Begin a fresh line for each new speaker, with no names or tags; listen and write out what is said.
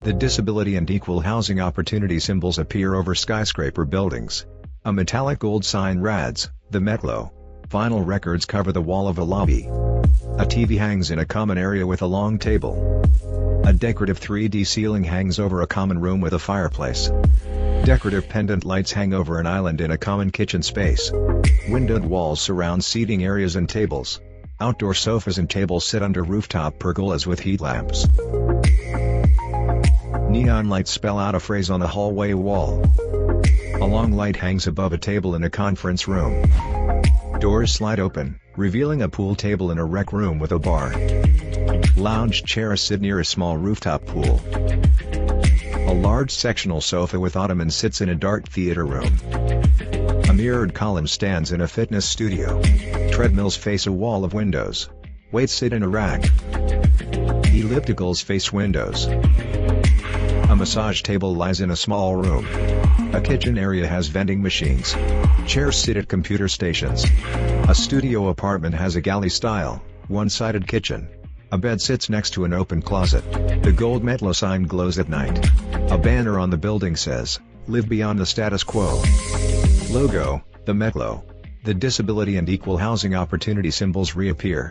The disability and equal housing opportunity symbols appear over skyscraper buildings. A metallic gold sign rads, the Metlo. Vinyl records cover the wall of a lobby. A TV hangs in a common area with a long table. A decorative 3D ceiling hangs over a common room with a fireplace. Decorative pendant lights hang over an island in a common kitchen space. Windowed walls surround seating areas and tables. Outdoor sofas and tables sit under rooftop pergolas with heat lamps. Neon lights spell out a phrase on a hallway wall. A long light hangs above a table in a conference room. Doors slide open, revealing a pool table in a rec room with a bar. Lounge chairs sit near a small rooftop pool. A large sectional sofa with ottoman sits in a dark theater room. A mirrored column stands in a fitness studio. Treadmills face a wall of windows. Weights sit in a rack. Ellipticals face windows. A massage table lies in a small room. A kitchen area has vending machines. Chairs sit at computer stations. A studio apartment has a galley-style, one-sided kitchen. A bed sits next to an open closet. The gold Metlo sign glows at night. A banner on the building says, "Live beyond the status quo." Logo, the Metlo. The disability and equal housing opportunity symbols reappear.